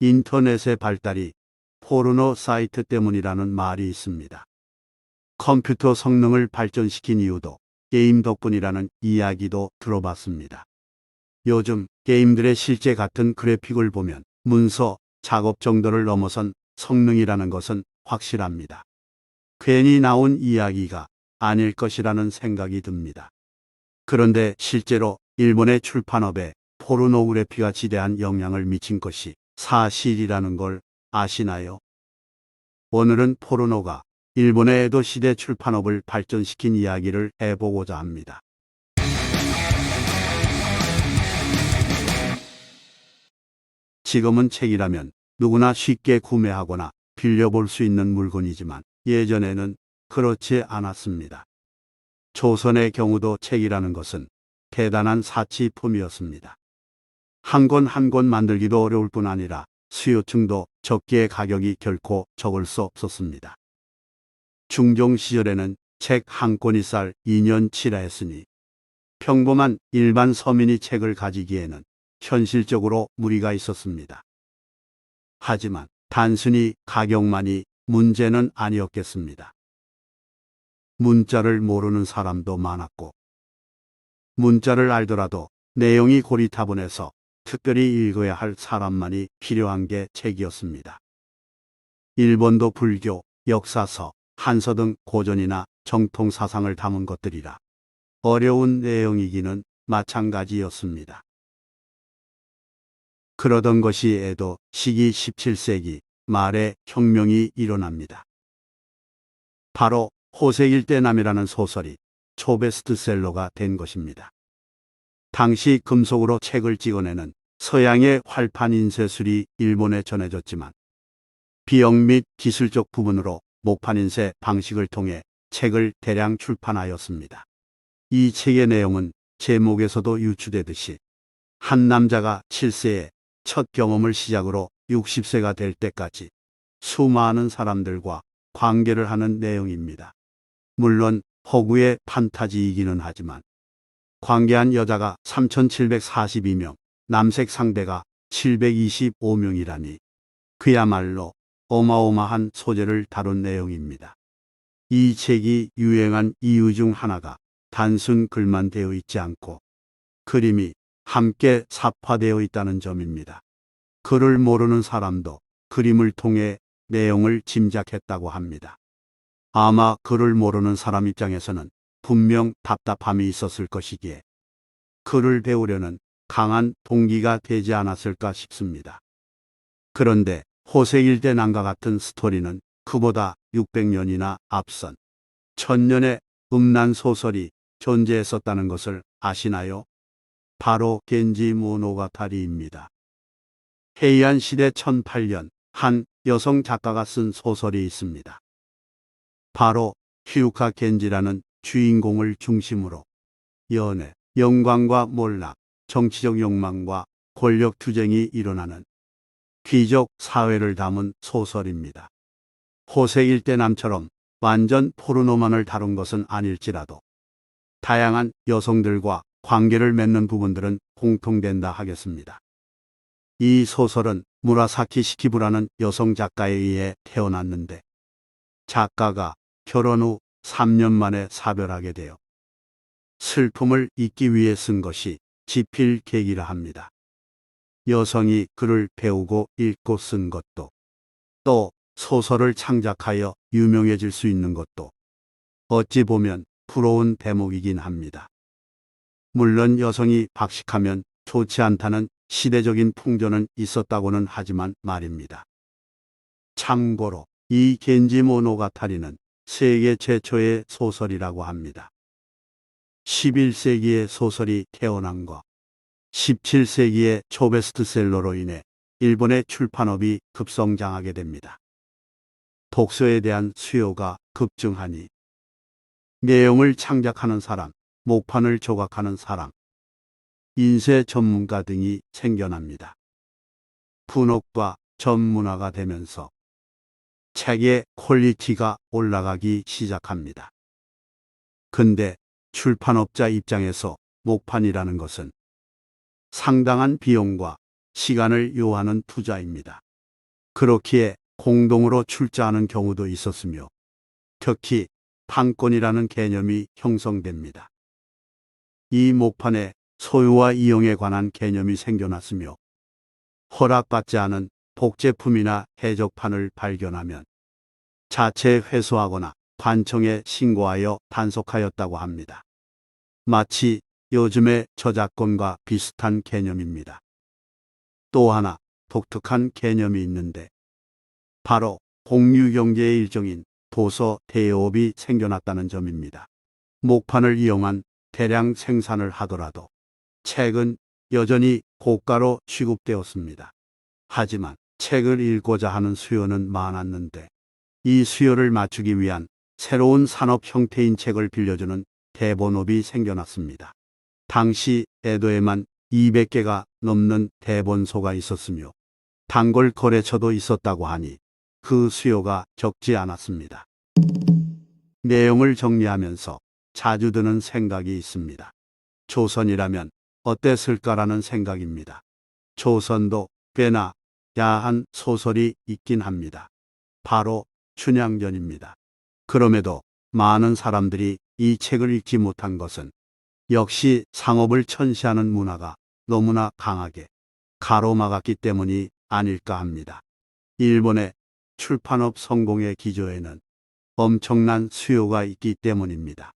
인터넷의 발달이 포르노 사이트 때문이라는 말이 있습니다. 컴퓨터 성능을 발전시킨 이유도 게임 덕분이라는 이야기도 들어봤습니다. 요즘 게임들의 실제 같은 그래픽을 보면 문서, 작업 정도를 넘어선 성능이라는 것은 확실합니다. 괜히 나온 이야기가 아닐 것이라는 생각이 듭니다. 그런데 실제로 일본의 출판업에 포르노그래피가 지대한 영향을 미친 것이 사실이라는 걸 아시나요? 오늘은 포르노가 일본의 에도 시대 출판업을 발전시킨 이야기를 해보고자 합니다. 지금은 책이라면 누구나 쉽게 구매하거나 빌려볼 수 있는 물건이지만 예전에는 그렇지 않았습니다. 조선의 경우도 책이라는 것은 대단한 사치품이었습니다. 한 권 한 권 만들기도 어려울 뿐 아니라 수요층도 적기에 가격이 결코 적을 수 없었습니다. 중종 시절에는 책 한 권이 쌀 2년치라 했으니 평범한 일반 서민이 책을 가지기에는 현실적으로 무리가 있었습니다. 하지만 단순히 가격만이 문제는 아니었겠습니다. 문자를 모르는 사람도 많았고 문자를 알더라도 내용이 고리타분해서 특별히 읽어야 할 사람만이 필요한 게 책이었습니다. 일본도 불교, 역사서, 한서 등 고전이나 정통 사상을 담은 것들이라 어려운 내용이기는 마찬가지였습니다. 그러던 것이 에도 시기 17세기 말에 혁명이 일어납니다. 바로 호세일대남이라는 소설이 초베스트셀러가 된 것입니다. 당시 금속으로 책을 찍어내는 서양의 활판 인쇄술이 일본에 전해졌지만 비용 및 기술적 부분으로 목판 인쇄 방식을 통해 책을 대량 출판하였습니다. 이 책의 내용은 제목에서도 유추되듯이 한 남자가 7세에 첫 경험을 시작으로 60세가 될 때까지 수많은 사람들과 관계를 하는 내용입니다. 물론 허구의 판타지이기는 하지만 관계한 여자가 3,742명, 남색 상대가 725명이라니 그야말로 어마어마한 소재를 다룬 내용입니다. 이 책이 유행한 이유 중 하나가 단순 글만 되어 있지 않고 그림이 함께 삽화되어 있다는 점입니다. 글을 모르는 사람도 그림을 통해 내용을 짐작했다고 합니다. 아마 글을 모르는 사람 입장에서는 분명 답답함이 있었을 것이기에 글을 배우려는 강한 동기가 되지 않았을까 싶습니다. 그런데 호세일대남과 같은 스토리는 그보다 600년이나 앞선 1000년의 음란 소설이 존재했었다는 것을 아시나요? 바로 겐지 모노가타리입니다. 헤이안 시대 1008년 한 여성 작가가 쓴 소설이 있습니다. 바로 히루카 겐지라는 주인공을 중심으로 연애, 영광과 몰락, 정치적 욕망과 권력 투쟁이 일어나는 귀족 사회를 담은 소설입니다. 호세일대남처럼 완전 포르노만을 다룬 것은 아닐지라도 다양한 여성들과 관계를 맺는 부분들은 공통된다 하겠습니다. 이 소설은 무라사키 시키부라는 여성 작가에 의해 태어났는데 작가가 결혼 후 3년 만에 사별하게 되어 슬픔을 잊기 위해 쓴 것이 지필 계기라 합니다. 여성이 글을 배우고 읽고 쓴 것도 또 소설을 창작하여 유명해질 수 있는 것도 어찌 보면 부러운 대목이긴 합니다. 물론 여성이 박식하면 좋지 않다는 시대적인 풍조는 있었다고는 하지만 말입니다. 참고로 이 겐지 모노가타리는 세계 최초의 소설이라고 합니다. 11세기의 소설이 태어난 것, 17세기의 초베스트셀러로 인해 일본의 출판업이 급성장하게 됩니다. 독서에 대한 수요가 급증하니 내용을 창작하는 사람, 목판을 조각하는 사람, 인쇄 전문가 등이 생겨납니다. 분업과 전문화가 되면서 책의 퀄리티가 올라가기 시작합니다. 근데 출판업자 입장에서 목판이라는 것은 상당한 비용과 시간을 요하는 투자입니다. 그렇기에 공동으로 출자하는 경우도 있었으며 특히 판권이라는 개념이 형성됩니다. 이 목판에 소유와 이용에 관한 개념이 생겨났으며 허락받지 않은 복제품이나 해적판을 발견하면 자체 회수하거나 관청에 신고하여 단속하였다고 합니다. 마치 요즘의 저작권과 비슷한 개념입니다. 또 하나 독특한 개념이 있는데 바로 공유경제의 일종인 도서 대여업이 생겨났다는 점입니다. 목판을 이용한 대량 생산을 하더라도 책은 여전히 고가로 취급되었습니다. 하지만 책을 읽고자 하는 수요는 많았는데 이 수요를 맞추기 위한 새로운 산업 형태인 책을 빌려주는 대본업이 생겨났습니다. 당시 에도에만 200개가 넘는 대본소가 있었으며 단골 거래처도 있었다고 하니 그 수요가 적지 않았습니다. 내용을 정리하면서 자주 드는 생각이 있습니다. 조선이라면 어땠을까라는 생각입니다. 조선도 꽤나 야한 소설이 있긴 합니다. 바로 춘향전입니다. 그럼에도 많은 사람들이 이 책을 읽지 못한 것은 역시 상업을 천시하는 문화가 너무나 강하게 가로막았기 때문이 아닐까 합니다. 일본의 출판업 성공의 기조에는 엄청난 수요가 있기 때문입니다.